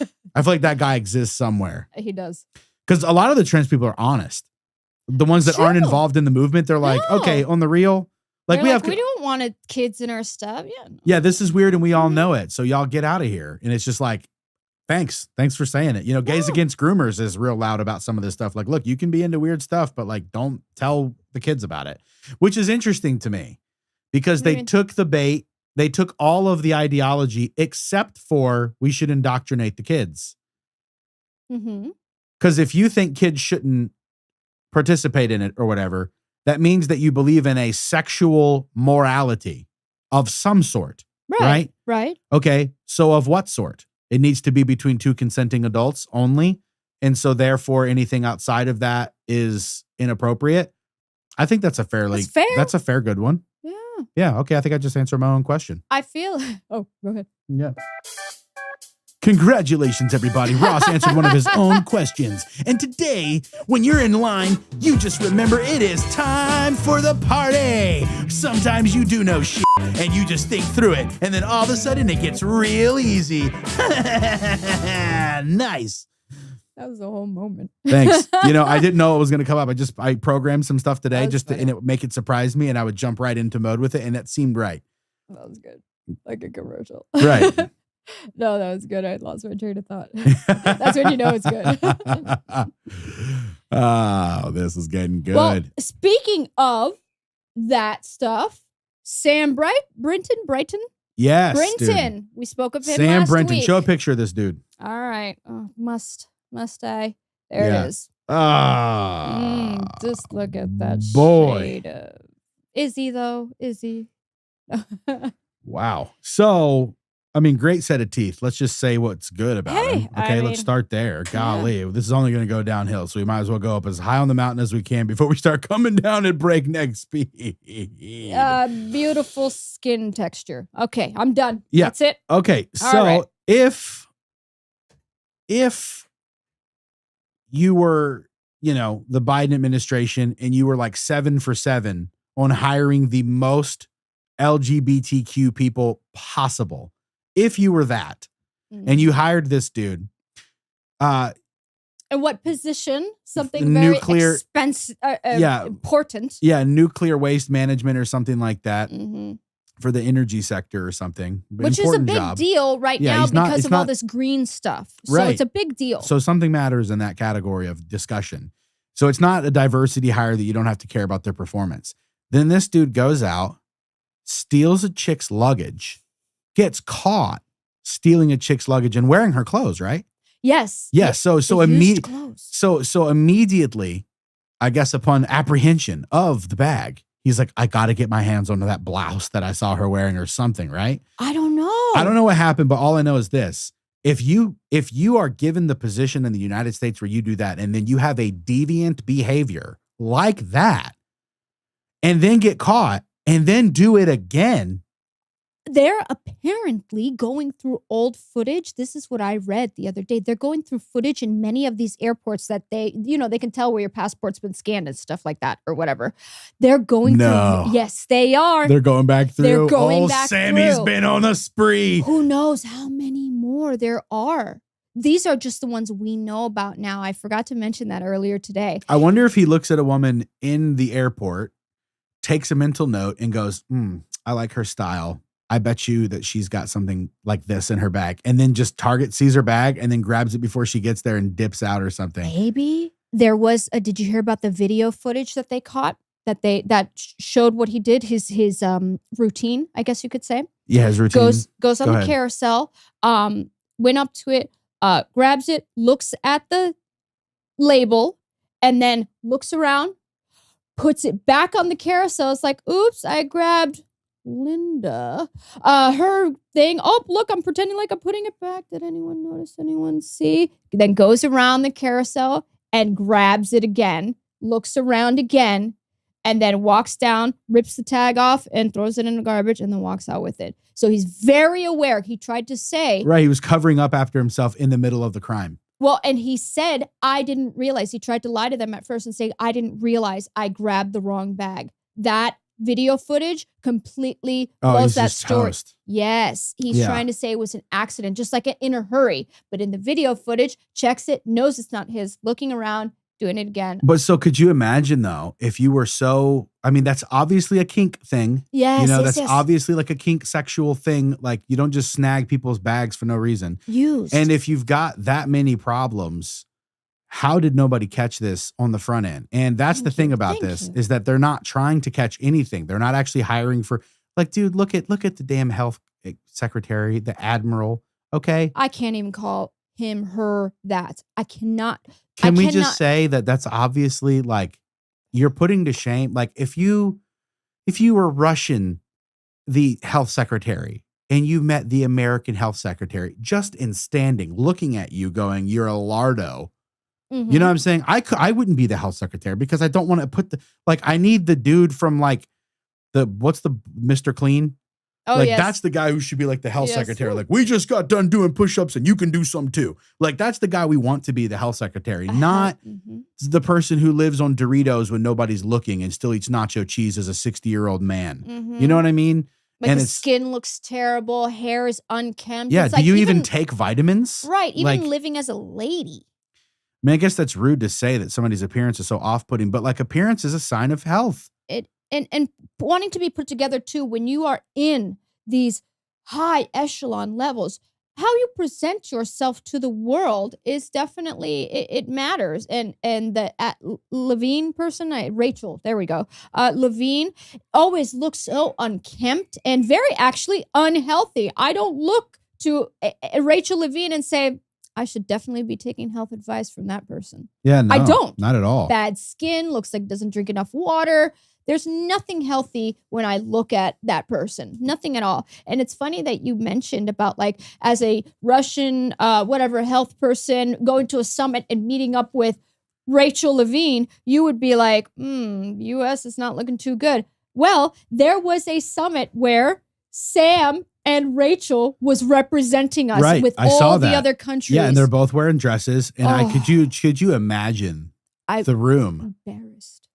like that guy exists somewhere. He does. Because a lot of the trans people are honest. The ones that aren't involved in the movement, they're like, okay, on the real, like we don't want kids in our stuff. Yeah. No. Yeah, this is weird and we all know it. So y'all get out of here. And it's just like, thanks for saying it. Gays Against Groomers is real loud about some of this stuff. Like, look, you can be into weird stuff, but like, don't tell the kids about it, which is interesting to me because they took the bait. They took all of the ideology except for we should indoctrinate the kids. Because if you think kids shouldn't participate in it or whatever, that means that you believe in a sexual morality of some sort, right? Right. Okay, so of what sort? It needs to be between two consenting adults only, and so therefore anything outside of that is inappropriate. I think that's a fair good one. Yeah, okay, I think I just answered my own question. I feel go ahead. Yeah. Congratulations, everybody. Ross answered one of his own questions. And today, when you're in line, you just remember it is time for the party. Sometimes you do know shit, and you just think through it, and then all of a sudden it gets real easy. Nice. That was the whole moment. Thanks. I didn't know it was going to come up. I programmed some stuff today just funny. and it would make it surprise me, and I would jump right into mode with it, and that seemed right. That was good. Like a commercial. Right. No, that was good. I lost my train of thought. That's when you know it's good. Oh, this is getting good. Well, speaking of that stuff, Sam Brinton? Yes, Brinton. dude. We spoke of him Sam last Brinton. week. Show a picture of this dude. All right. Oh, must I? There it is. Just look at that boy. shade of... Is he, though? Is he? Wow. So, great set of teeth. Let's just say what's good about him. Okay, let's start there. Golly, this is only going to go downhill, so we might as well go up as high on the mountain as we can before we start coming down at breakneck speed. Beautiful skin texture. Okay, I'm done. Yeah. That's it. Okay, All so right. if you were, the Biden administration and you were like 7 for 7 on hiring the most LGBTQ people possible, if you were that, and you hired this dude, and what position? Something Nuclear- very expensive, important. Yeah, nuclear waste management or something like that Mm-hmm. for the energy sector or something. Which Important is a big job. deal right now he's not- because it's of all not- this green stuff. So Right. it's a big deal. So something matters in that category of discussion. So it's not a diversity hire that you don't have to care about their performance. Then this dude goes out, steals a chick's luggage, gets caught stealing a chick's luggage and wearing her clothes, right? Yes. Yeah. It- So it used immediately, clothes. so immediately, I guess upon apprehension of the bag, he's like, I got to get my hands onto that blouse that I saw her wearing or something, right? I don't know. I don't know what happened, but all I know is this. If you are given the position in the United States where you do that, and then you have a deviant behavior like that, and then get caught and then do it again. They're apparently going through old footage. This is what I read the other day. They're going through footage in many of these airports that they can tell where your passport's been scanned and stuff like that or whatever. They're going No. through. Yes, they are. They're going back through. They're going back Sammy's through. been on a spree. Who knows how many more there are? These are just the ones we know about now. I forgot to mention that earlier today. I wonder if he looks at a woman in the airport, takes a mental note, and goes, I like her style. I bet you that she's got something like this in her bag. And then just Target sees her bag and then grabs it before she gets there and dips out or something. Maybe there was did you hear about the video footage that they caught that showed what he did, his routine, I guess you could say. Yeah, his routine. Goes on Go the ahead. carousel, went up to it, grabs it, looks at the label, and then looks around, puts it back on the carousel. It's like, oops, I grabbed Linda. Her thing. Oh, look, I'm pretending like I'm putting it back. Did anyone notice? Anyone see? Then goes around the carousel and grabs it again, looks around again, and then walks down, rips the tag off, and throws it in the garbage, and then walks out with it. So he's very aware. He tried to say, Right. He was covering up after himself in the middle of the crime. well, and he said, I didn't realize. He tried to lie to them at first and say, I didn't realize I grabbed the wrong bag. That video footage completely blows he's that just story. toast. Yes, he's Yeah. trying to say it was an accident, just like in a hurry. But in the video footage, checks it, knows it's not his, looking around, doing it again. But so could you imagine though, if you were that's obviously a kink thing. Yes, That's obviously like a kink sexual thing. Like you don't just snag people's bags for no reason. used. And if you've got that many problems, how did nobody catch this on the front end? And that's the Thank thing you, about thank this you. is that they're not trying to catch anything. They're not actually hiring for like, dude, look at the damn health secretary, the admiral. Okay. I can't even call him, her, that. I cannot. Can we cannot- just say that that's obviously like you're putting to shame? Like if you were Russian, the health secretary, and you met the American health secretary just in standing, looking at you going, you're a lardo. Mhm. You know what I'm saying? I wouldn't be the health secretary because I don't want to put I need the dude from like what's the Mr. Clean? Oh, like yes. that's the guy who should be like the health Yes. secretary. Like we just got done doing push-ups and you can do some too. Like that's the guy we want to be the health secretary, not Mhm. the person who lives on Doritos when nobody's looking and still eats nacho cheese as a 60-year-old man. Mhm. You know what I mean? Like and the it's skin looks terrible, hair is unkempt. yeah. It's Do like you even take vitamins? right? Even like, living as a lady. I mean, I guess that's rude to say that somebody's appearance is so off-putting, but like appearance is a sign of health. And wanting to be put together too when you are in these high echelon levels, how you present yourself to the world is definitely it matters. And the Levine person, Rachel, there we go. Levine always looks so unkempt and very actually unhealthy. I don't look to Rachel Levine and say, I should definitely be taking health advice from that person. Yeah, no, I don't. Not at all. Bad skin, looks like doesn't drink enough water. There's nothing healthy when I look at that person. Nothing at all. And it's funny that you mentioned about like as a Russian, health person going to a summit and meeting up with Rachel Levine, you would be like, US is not looking too good. Well, there was a summit where Sam and Rachel was representing us Right, with I saw all the that. other countries. Yeah, and they're both wearing dresses. And Oh. could you imagine I- the room? embarrassed.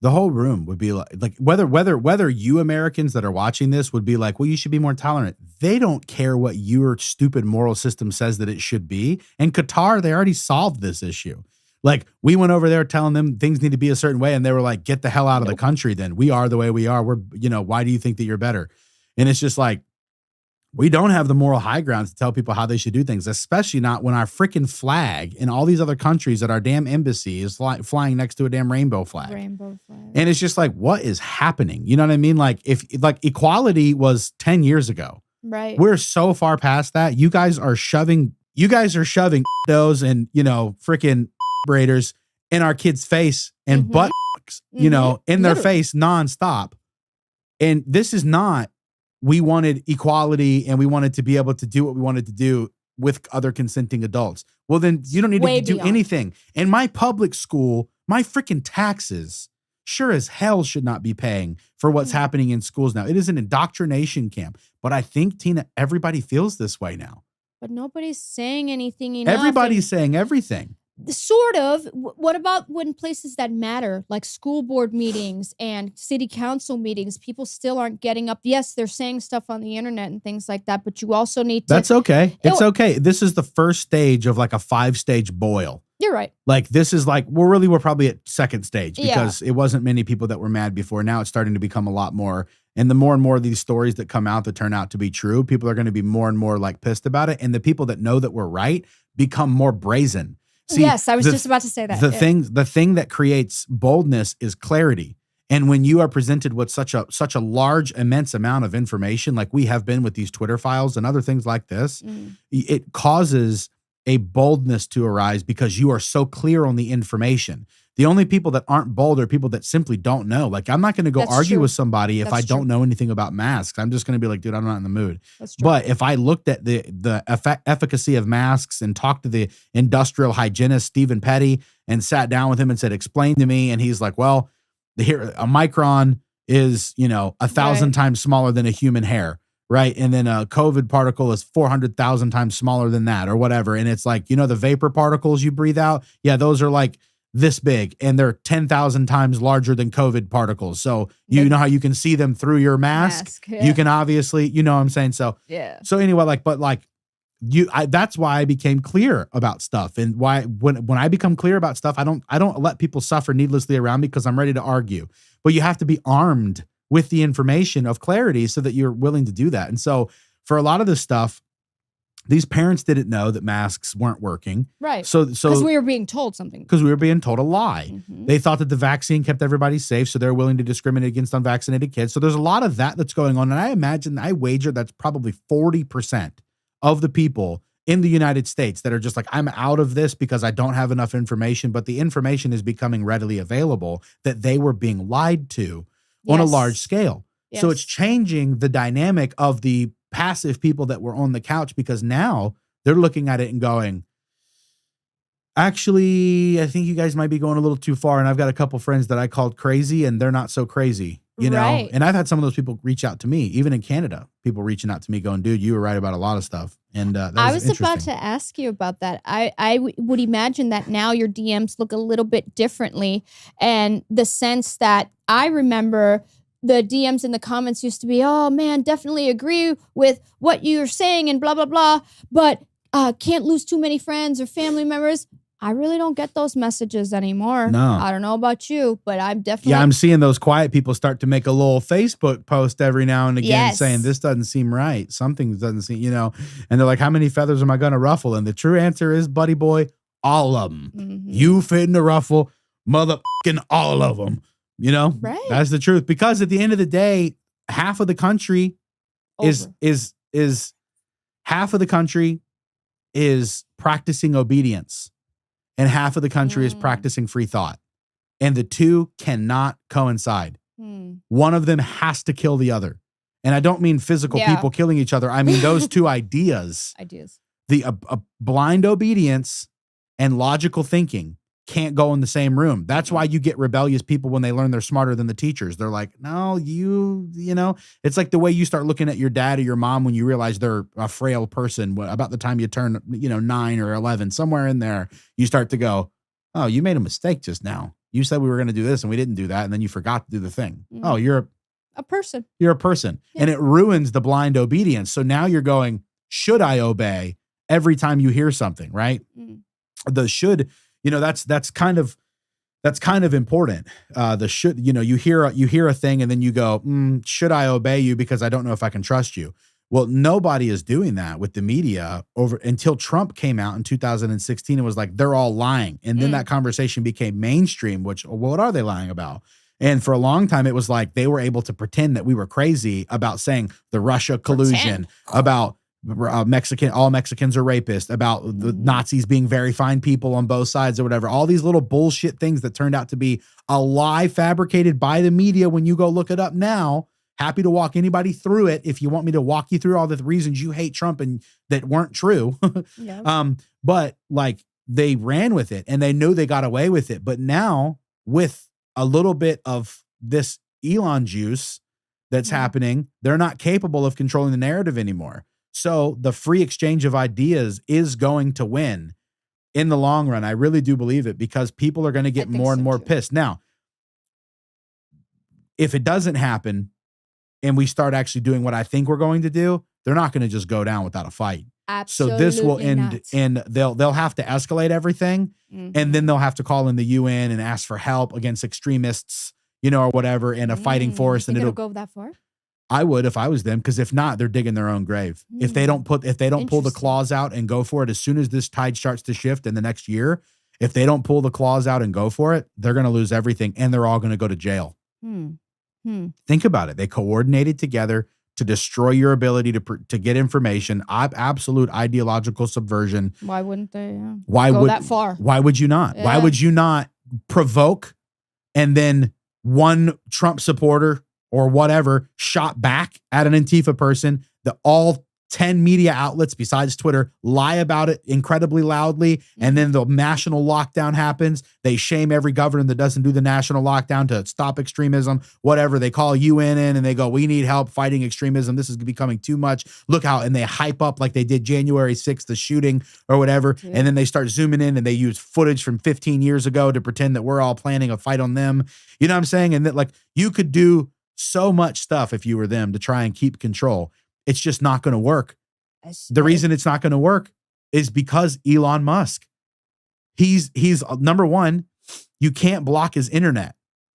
The whole room would be like whether you Americans that are watching this would be like, well, you should be more tolerant. They don't care what your stupid moral system says that it should be. And Qatar, they already solved this issue. Like we went over there telling them things need to be a certain way, and they were like, get the hell out of the country. Then we are the way we are. Why do you think that you're better? And it's just like, we don't have the moral high ground to tell people how they should do things, especially not when our freaking flag in all these other countries at our damn embassy is flying next to a damn rainbow flag. Rainbow flag. And it's just like, what is happening? You know what I mean? Like if equality was 10 years ago, Right. we're so far past that. You guys are shoving you guys are shoving those and, freaking braiders in our kids' face and Mhm. butt, in their Literally. face nonstop. And this is not, we wanted equality and we wanted to be able to do what we wanted to do with other consenting adults. Well, then you don't need Way to do beyond. anything. In my public school, my freaking taxes sure as hell should not be paying for what's happening in schools now. It is an indoctrination camp. But I think, Tina, everybody feels this way now. But nobody's saying anything enough. Everybody's saying everything. Sort of. What about when places that matter, like school board meetings and city council meetings, people still aren't getting up? Yes, they're saying stuff on the internet and things like that, but you also need to. That's okay. It's okay. This is the first stage of like a 5-stage boil. You're right. Like this is like, we're probably at second stage Yeah. because it wasn't many people that were mad before. Now it's starting to become a lot more. And the more and more of these stories that come out that turn out to be true, people are going to be more and more like pissed about it. And the people that know that we're right become more brazen. See, Yes, I was just about to say that. The Yeah. thing that creates boldness is clarity. And when you are presented with such a large, immense amount of information, like we have been with these Twitter files and other things like this, it causes a boldness to arise because you are so clear on the information. The only people that aren't bold are people that simply don't know. Like, I'm not going to go That's argue true. with somebody if That's I don't true. know anything about masks. I'm just going to be like, dude, I'm not in the mood. That's true. But if I looked at the efficacy of masks and talked to the industrial hygienist, Stephen Petty, and sat down with him and said, explain to me. And he's like, well, here, a micron is, 1,000 Right. times smaller than a human hair. Right. And then a COVID particle is 400,000 times smaller than that or whatever. And it's like, the vapor particles you breathe out. Yeah. Those are like this big and they're 10,000 times larger than COVID particles. So you know how you can see them through your mask. yeah. You can obviously, you know what I'm saying? So anyway, that's why I became clear about stuff and why when I become clear about stuff, I don't let people suffer needlessly around me because I'm ready to argue, but you have to be armed with the information of clarity so that you're willing to do that. And so for a lot of this stuff, these parents didn't know that masks weren't working. Right. So Because we were being told something. because we were being told a lie. Mhm. They thought that the vaccine kept everybody safe, so they're willing to discriminate against unvaccinated kids. So there's a lot of that that's going on. And I wager that's probably 40% of the people in the United States that are just like, I'm out of this because I don't have enough information, but the information is becoming readily available that they were being lied to on a Yes. large scale. So Yes. it's changing the dynamic of the passive people that were on the couch because now they're looking at it and going, actually, I think you guys might be going a little too far. And I've got a couple friends that I called crazy and they're not so crazy, Right. And I've had some of those people reach out to me, even in Canada, people reaching out to me going, dude, you were right about a lot of stuff. And that I was about interesting. to ask you about that. I would imagine that now your DMs look a little bit differently. And the sense that I remember the DMs in the comments used to be, oh man, definitely agree with what you're saying and blah, blah, blah. But can't lose too many friends or family members. I really don't get those messages anymore. No. I don't know about you, but I'm definitely. Yeah, I'm seeing those quiet people start to make a little Facebook post every now and again Yes. saying this doesn't seem right. Something doesn't seem, and they're like, how many feathers am I going to ruffle? And the true answer is, buddy boy, all of them. Mhm. You fitting to ruffle motherfucking all of them. Right. That's the truth. Because at the end of the day, half of the country is half of the country is practicing obedience. And half of the country is practicing free thought. And the two cannot coincide. One of them has to kill the other. And I don't mean physical Yeah. people killing each other. I mean those two ideas. Ideas. The blind obedience and logical thinking can't go in the same room. That's why you get rebellious people when they learn they're smarter than the teachers. They're like, no, it's like the way you start looking at your dad or your mom when you realize they're a frail person about the time you turn, 9 or 11, somewhere in there, you start to go, oh, you made a mistake just now. You said we were going to do this and we didn't do that. And then you forgot to do the thing. Mhm. Oh, you're A person. a person. Yeah. And it ruins the blind obedience. So now you're going, should I obey every time you hear something, right? Mm. The should, that's kind of important. The should, you hear a thing and then you go, should I obey you because I don't know if I can trust you? Well, nobody is doing that with the media until Trump came out in 2016 and was like, they're all lying. And then that conversation became mainstream, which, what are they lying about? And for a long time, it was like they were able to pretend that we were crazy about saying the Russia collusion, about all Mexicans are rapists, about the Nazis being very fine people on both sides or whatever. All these little bullshit things that turned out to be a lie fabricated by the media. When you go look it up now, happy to walk anybody through it. If you want me to walk you through all the reasons you hate Trump and that weren't true. Yeah. But like they ran with it and they knew they got away with it. But now with a little bit of this Elon juice that's happening, they're not capable of controlling the narrative anymore. So the free exchange of ideas is going to win in the long run. I really do believe it, because people are going to get more and more pissed. Now, if it doesn't happen and we start actually doing what I think we're going to do, they're not going to just go down without a fight. Absolutely So this will end not. and they'll have to escalate everything, and then they'll have to call in the UN and ask for help against extremists, you know, or whatever, in a fighting force. And it'll go that far. I would if I was them, because if not, they're digging their own grave. If they don't pull the claws out and go for it, as soon as this tide starts to shift in the next year, if they don't pull the claws out and go for it, they're going to lose everything, and they're all going to go to jail. Think about it. They coordinated together to destroy your ability to get information. Absolute ideological subversion. Why wouldn't they? Go that far? Why would you not? Yeah. Why would you not provoke, and then one Trump supporter or whatever shot back at an Antifa person? All 10 media outlets besides Twitter lie about it incredibly loudly, and then the national lockdown happens. They shame every governor that doesn't do the national lockdown to stop extremism, whatever. They call UN in and they go, we need help fighting extremism. This is becoming too much. Look how, and they hype up like they did January 6th, the shooting or whatever. And then they start zooming in and they use footage from 15 years ago to pretend that we're all planning a fight on them. You know what I'm saying? And that, like, you could do so much stuff if you were them to try and keep control. It's just not going to work. The reason it's not going to work is because Elon Musk. He's number one, you can't block his internet.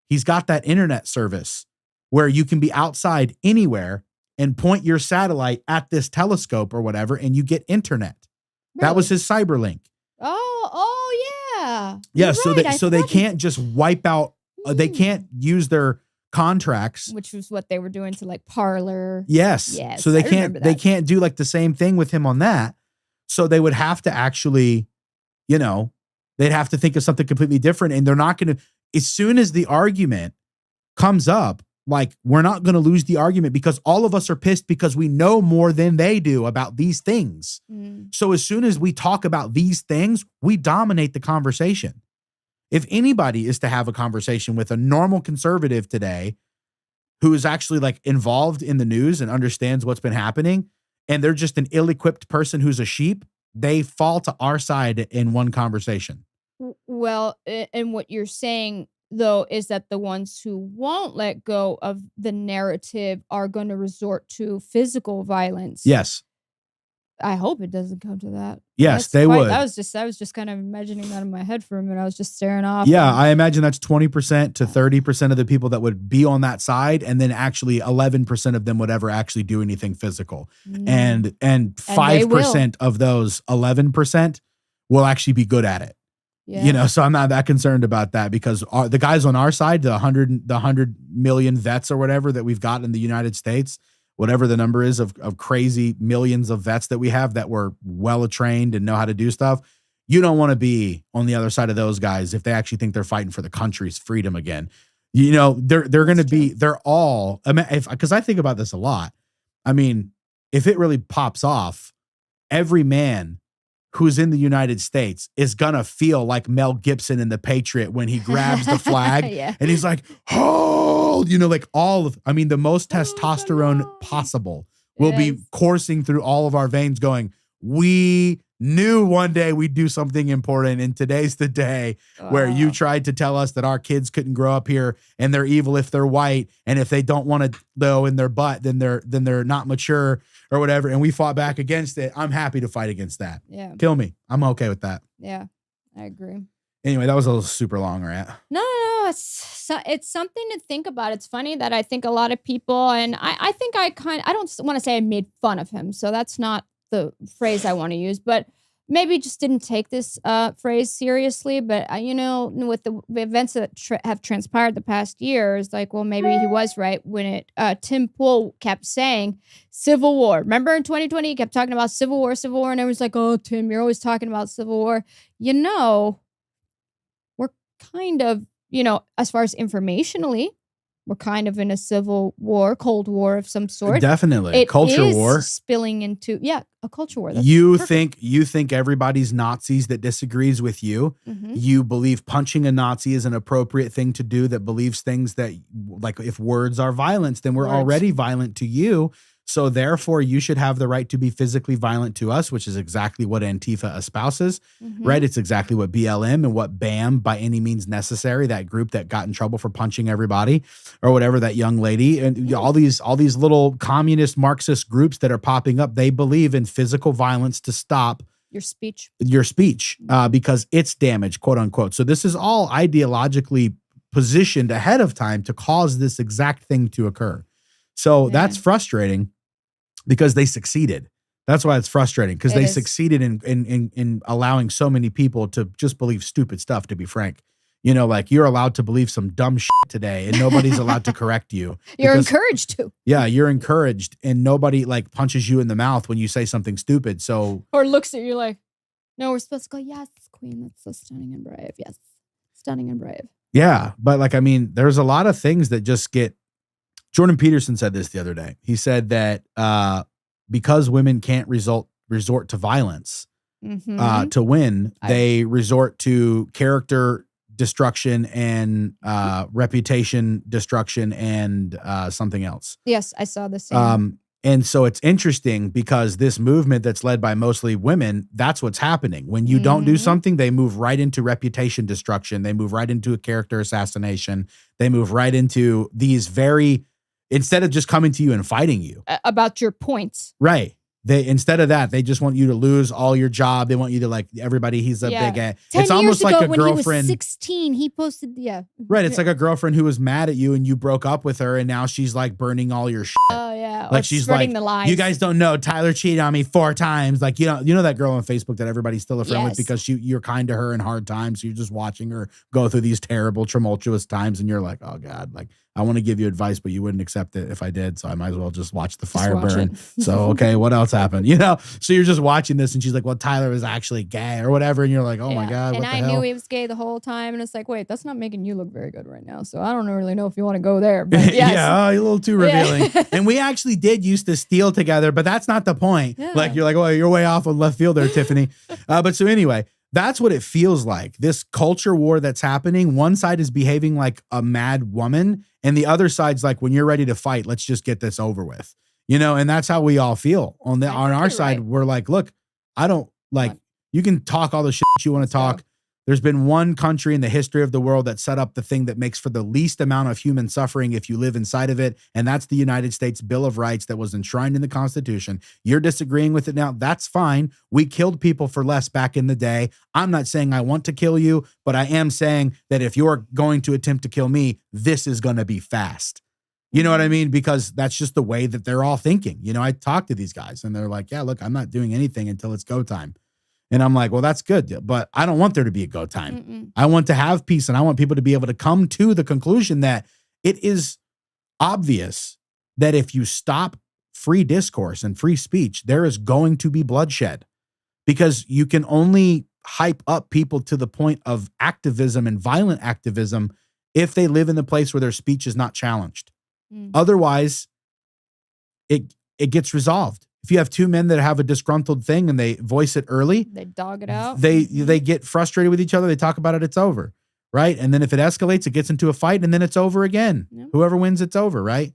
He's got that internet service where you can be outside anywhere and point your satellite at this telescope or whatever, and you get internet. Really? That was his Cyberlink. Oh yeah. Yeah, You're so they can't just wipe out. They can't use their contracts, which was what they were doing to like Parler. Yes. So they can't do like the same thing with him on that. So they would have to actually, you know, they'd have to think of something completely different, and they're not going to, as soon as the argument comes up, like, we're not going to lose the argument because all of us are pissed because we know more than they do about these things. So as soon as we talk about these things, we dominate the conversation. If anybody is to have a conversation with a normal conservative today who is actually like involved in the news and understands what's been happening, and they're just an ill-equipped person who's a sheep, they fall to our side in one conversation. Well, and what you're saying, though, is that the ones who won't let go of the narrative are going to resort to physical violence. Yes. I hope it doesn't come to that. Yes, they would. I was just kind of imagining that in my head for a minute. I was just staring off. Yeah, I imagine that's 20% to 30% of the people that would be on that side, and then actually 11% of them would ever actually do anything physical. And 5% of those 11% will actually be good at it. Yeah. You know, so I'm not that concerned about that, because the guys on our side, the 100 million vets or whatever that we've got in the United States, whatever the number is of crazy millions of vets that we have that were well trained and know how to do stuff. You don't want to be on the other side of those guys if they actually think they're fighting for the country's freedom again. You know, they're going to be, they're all, I mean, because I think about this a lot. I mean, if it really pops off, every man who's in the United States is going to feel like Mel Gibson in The Patriot when he grabs the flag and he's like, hold, you know, like the most testosterone possible will be coursing through all of our veins going, we knew one day we'd do something important, and today's the day where you tried to tell us that our kids couldn't grow up here and they're evil if they're white, and if they don't want to go in their butt, then they're not mature or whatever, and we fought back against it. I'm happy to fight against that. Yeah. Kill me. I'm okay with that. Yeah, I agree. Anyway, that was a little super long rant. No, it's something to think about. It's funny that I think a lot of people, and I think I don't want to say I made fun of him, so that's not the phrase I want to use, but maybe just didn't take this phrase seriously, but with the events that have transpired the past year, it's like, well, maybe he was right when Tim Pool kept saying Civil War. Remember in 2020, he kept talking about Civil War, and everyone's like, oh, Tim, you're always talking about Civil War. We're kind of, as far as informationally, we're kind of in a civil war, Cold War of some sort. Definitely. Culture war. Spilling into, a culture war. That's You perfect. think everybody's Nazis that disagrees with you. Mhm. You believe punching a Nazi is an appropriate thing to do, that believes things that, like, if words are violence, then we're Words. already violent to you. So therefore, you should have the right to be physically violent to us, which is exactly what Antifa espouses, Mhm. right? It's exactly what BLM and what BAM, by any means necessary, that group that got in trouble for punching everybody or whatever, that young lady, and all these little communist Marxist groups that are popping up, they believe in physical violence to stop Your speech. because it's damage, quote unquote. So this is all ideologically positioned ahead of time to cause this exact thing to occur. So that's frustrating because they succeeded. That's why it's frustrating, because they succeeded in allowing so many people to just believe stupid stuff, to be frank. Like, you're allowed to believe some dumb shit today and nobody's allowed to correct you. You're encouraged to. Yeah, you're encouraged, and nobody punches you in the mouth when you say something stupid. So, or looks at you like, no, we're supposed to go, yes, queen, that's so stunning and brave. Yes, stunning and brave. Yeah, but there's a lot of things that just get. Jordan Peterson said this the other day. He said that because women can't resort to violence to win, they resort to character destruction and reputation destruction and something else. Yes, I saw the same. And so it's interesting because this movement that's led by mostly women, that's what's happening. When you don't do something, they move right into reputation destruction. They move right into a character assassination. They move right into these instead of just coming to you and fighting you. About your points. Right. Instead of that, they just want you to lose all your job. They want you to everybody. He's a big ass. 10 It's almost years ago, like a when girlfriend. He was 16. He posted, Right. It's like a girlfriend who was mad at you and you broke up with her, and now she's burning all your shit. Oh yeah. Like, she's spreading the lies. You guys don't know, Tyler cheated on me 4 times. You know that girl on Facebook that everybody's still a friend with because you're kind to her in hard times. So you're just watching her go through these terrible, tumultuous times, and you're like, oh God, I want to give you advice, but you wouldn't accept it if I did. So I might as well just watch the fire burn. So, okay, what else happened? So you're just watching this, and she's like, well, Tyler was actually gay or whatever. And you're like, oh my God, and what the I hell? knew he was gay the whole time. And it's like, wait, that's not making you look very good right now. So I don't really know if you want to go there. But yes. Yeah, you're a little too revealing. And we actually did used to steal together, but that's not the point. Yeah. You're like, well, you're way off on left field there, Tiffany. But so anyway, that's what it feels like. This culture war that's happening. One side is behaving like a mad woman, and the other side's like, when you're ready to fight, let's just get this over with. And that's how we all feel. On our side, we're like, look, I don't you can talk all the shit you want to talk. There's been one country in the history of the world that set up the thing that makes for the least amount of human suffering if you live inside of it, and that's the United States Bill of Rights that was enshrined in the Constitution. You're disagreeing with it now. That's fine. We killed people for less back in the day. I'm not saying I want to kill you, but I am saying that if you're going to attempt to kill me, this is going to be fast. You know what I mean? Because that's just the way that they're all thinking. I talk to these guys, and they're like, yeah, look, I'm not doing anything until it's go time. And I'm like, well, that's good, but I don't want there to be a go time. Mm-mm. I want to have peace, and I want people to be able to come to the conclusion that it is obvious that if you stop free discourse and free speech, there is going to be bloodshed, because you can only hype up people to the point of activism and violent activism if they live in the place where their speech is not challenged. Otherwise, it gets resolved. If you have 2 men that have a disgruntled thing and they voice it early, they dog it out. They get frustrated with each other. They talk about it. It's over, right? And then if it escalates, it gets into a fight, and then it's over again. Yep. Whoever wins, it's over, right?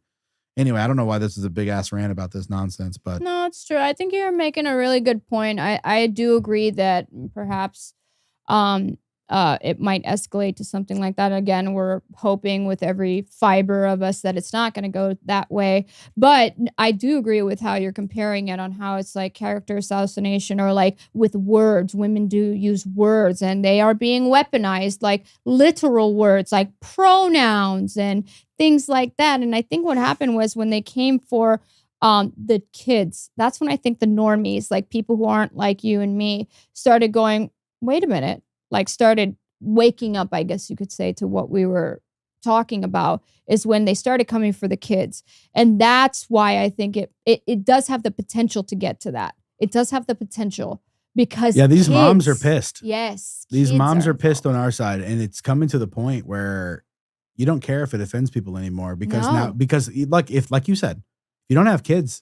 Anyway, I don't know why this is a big ass rant about this nonsense, but no, it's true. I think you're making a really good point. I do agree that perhaps it might escalate to something like that. Again, we're hoping with every fiber of us that it's not going to go that way. But I do agree with how you're comparing it on how it's like character assassination, or with words. Women do use words, and they are being weaponized, like literal words, like pronouns and things like that. And I think what happened was when they came for the kids, that's when I think the normies, like people who aren't like you and me, started going, wait a minute, like started waking up, I guess you could say, to what we were talking about, is when they started coming for the kids. And that's why I think it does have the potential to get to that. It does have the potential because these moms are kids- pissed. Yes. These kids moms are pissed on involved. our side, and it's coming to the point where you don't care if it offends people anymore because No. like you said, if you don't have kids,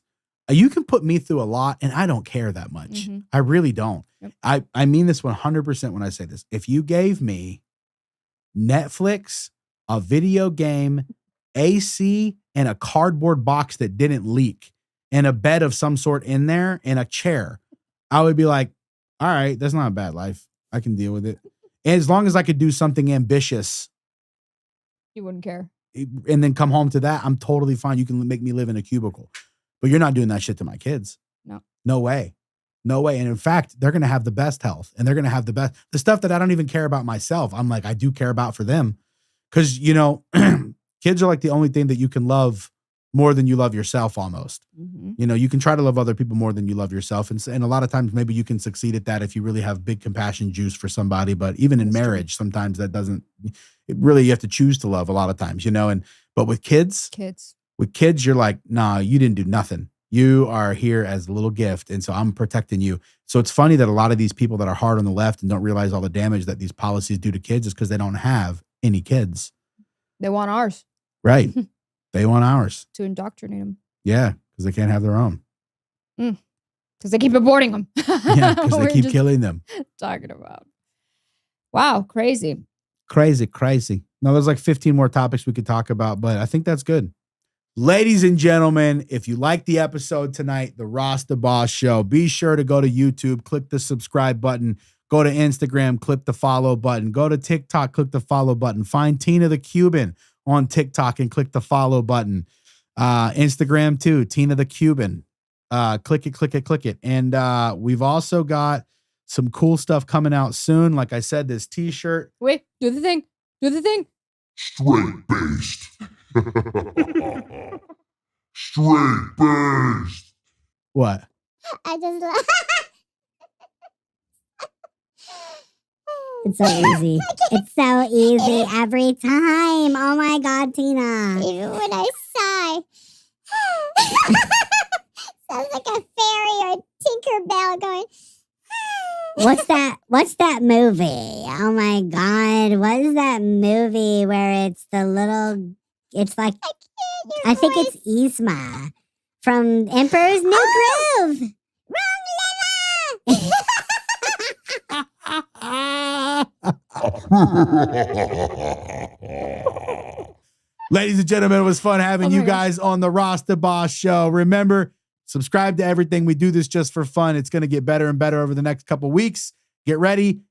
you can put me through a lot and I don't care that much. Mhm. I really don't. Yep. I mean this 100% when I say this. If you gave me Netflix, a video game, AC, and a cardboard box that didn't leak, and a bed of some sort in there, and a chair, I would be like, all right, that's not a bad life. I can deal with it. And as long as I could do something ambitious You wouldn't care. and then come home to that, I'm totally fine. You can make me live in a cubicle, but you're not doing that shit to my kids. No way. No way. And in fact, they're going to have the best health, and they're going to have the stuff that I don't even care about myself. I'm like, I do care about for them. Cause kids are like the only thing that you can love more than you love yourself almost. Mhm. You can try to love other people more than you love yourself. And a lot of times maybe you can succeed at that if you really have big compassion juice for somebody. But even in That's true. marriage, sometimes that doesn't, you have to choose to love a lot of times, but with kids, you're like, nah, you didn't do nothing. You are here as a little gift. And so I'm protecting you. So it's funny that a lot of these people that are hard on the left and don't realize all the damage that these policies do to kids is because they don't have any kids. They want ours Right. They want ours. to indoctrinate them. Yeah. Because they can't have their own. Because they keep aborting them. Yeah. Because they keep killing them. Talking about. Wow. Crazy. Crazy. Now, there's like 15 more topics we could talk about, but I think that's good. Ladies and gentlemen, if you like the episode tonight, the Ross the Boss Show, be sure to go to YouTube, click the subscribe button, go to Instagram, click the follow button, go to TikTok, click the follow button, find Tina the Cuban on TikTok and click the follow button. Instagram too, Tina the Cuban. Click it. And we've also got some cool stuff coming out soon. Like I said, this t-shirt. Wait, do the thing. Straight based. Straight based. What? I just love. It's so easy. It's so easy every time. Oh my God, Tina. Even when I sigh. Sounds like a fairy or a Tinkerbell going. What's that movie? Oh my God. What is that movie where it's the little, it's like, I think it's Yzma from Emperor's New Groove. Wrong Lila! Ladies and gentlemen, it was fun having you guys on the Ross the Boss Show. Remember, subscribe to everything. We do this just for fun. It's going to get better and better over the next couple weeks. Get ready.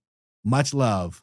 Much love.